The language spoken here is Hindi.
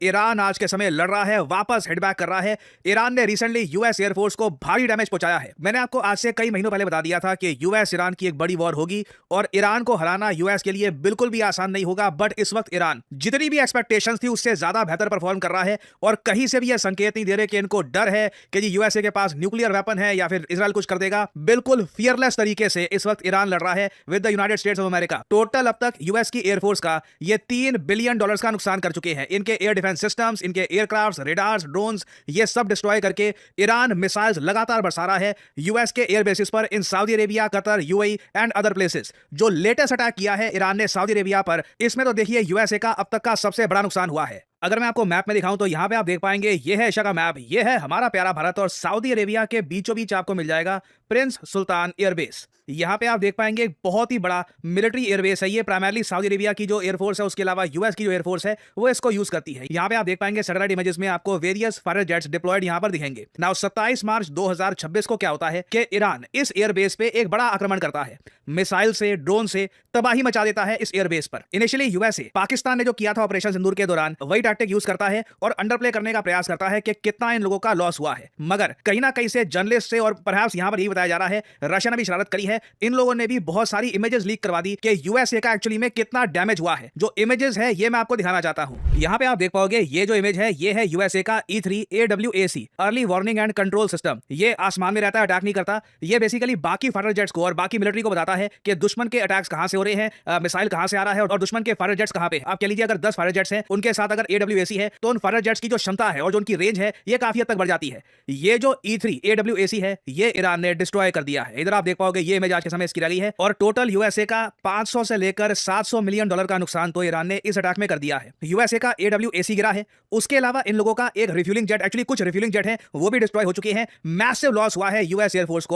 ईरान आज के समय लड़ रहा है, वापस हिटबैक कर रहा है। ईरान ने रिसेंटली यूएस एयरफोर्स को भारी डैमेज पहुंचाया है। मैंने आपको आज से कई महीनों पहले बता दिया था कि यूएस ईरान की एक बड़ी वॉर होगी और ईरान को हराना यूएस के लिए बिल्कुल भी आसान नहीं होगा। बट इस वक्त ईरान जितनी भी एक्सपेक्टेशंस थी उससे ज्यादा बेहतर परफॉर्म कर रहा है और कहीं से भी यह संकेत नहीं दे रहे कि इनको डर है कि जी यूएसए के पास न्यूक्लियर वेपन है या फिर इजराइल कुछ कर देगा। बिल्कुल फियरलेस तरीके से इस वक्त ईरान लड़ रहा है with the United states of America. Total अब तक यूएस की एयरफोर्स का ये $3 बिलियन का नुकसान कर चुके हैं। इनके एयर डिफेंस सिस्टम्स, इनके एयरक्राफ्ट्स, रेडार्स, ड्रोन्स, ये सब डिस्ट्रॉय करके ईरान मिसाइल्स लगातार बरसा रहा है यूएस के एयर बेसिस पर in Saudi Arabia, Qatar, UAE and other places. जो लेटेस्ट अटैक किया है ईरान ने सऊदी अरेबिया पर, इसमें तो देखिए यूएसए का अब तक का सबसे बड़ा नुकसान हुआ है। अगर मैं आपको मैप में दिखाऊं तो यहां पे आप देख पाएंगे ये है एशिया का मैप, ये है हमारा प्यारा भारत और सऊदी अरेबिया के बीचों बीच आपको मिल जाएगा प्रिंस सुल्तान एयरबेस। यहां पे आप देख पाएंगे एक बहुत ही बड़ा मिलिट्री एयरबेस है। ये प्राइमरली सऊदी अरेबिया की जो एयरफोर्स है, उसके अलावा यूएस की जो एयरफोर्स है वो इसको यूज करती है। यहां पे आप देख पाएंगे सैटेलाइट इमेजेस में आपको वेरियस फाइटर जेट्स डिप्लॉयड यहां पर दिखेंगे। नाउ 27 मार्च 2026 को क्या होता है कि ईरान इस एयरबेस पे एक बड़ा आक्रमण करता है, मिसाइल से, ड्रोन से तबाही मचा देता है इस एयरबेस पर। इनिशियली यूएसए, पाकिस्तान ने जो किया था ऑपरेशन सिंदूर के दौरान, वही टैक्टिक यूज करता है और अंडरप्ले करने का प्रयास करता है कि कितना इन लोगों का लॉस हुआ है। मगर कहीं ना कहीं से जर्नलिस्ट से और परहैप्स यहां पर यही बताया जा रहा है, रशिया ने भी शरारत करी है। इन लोगों ने भी बहुत सारी इमेजेस लीक करवा दी कि यूएसए का एक्चुअली में कितना डैमेज हुआ है। जो इमेजेस है ये मैं आपको दिखाना चाहता हूं। यहां पे आप देख पाओगे ये जो इमेज है ये है यूएसए का E3 AWAC early warning and control system. ये आसमान में रहता है, अटैक नहीं करता। ये बेसिकली बाकी फाइटर जेट्स को और बाकी मिलिट्री को बताता है कि दुश्मन के अटैक्स कहां से हो रहे हैं, मिसाइल कहां से आ रहा है और दुश्मन के फाइटर जेट्स कहां पे। आप कह लीजिए अगर 10 फाइटर जेट्स हैं, उनके साथ अगर AWAC है तो उन फाइटर जेट्स की जो क्षमता है और जो उनकी रेंज है ये काफी हद तक बढ़ जाती है। ये जो E3 AWAC है ये ईरान ने डिस्ट्रॉय कर दिया है। इधर आप देख पाओगे ये इमेज आज के समय इसकी रही है और टोटल यूएसए का 500 से लेकर $700 मिलियन का नुकसान तो ईरान ने इस अटैक में कर दिया है। यूएसए का AWAC गिरा है, उसके अलावा इन लोगों का एक रिफ्यूलिंग जेट, एक्चुअली कुछ रिफ्यूलिंग जेट है वो भी डिस्ट्रॉय हो चुके हैं। मैसिव लॉस हुआ है यूएस एयरफोर्स को।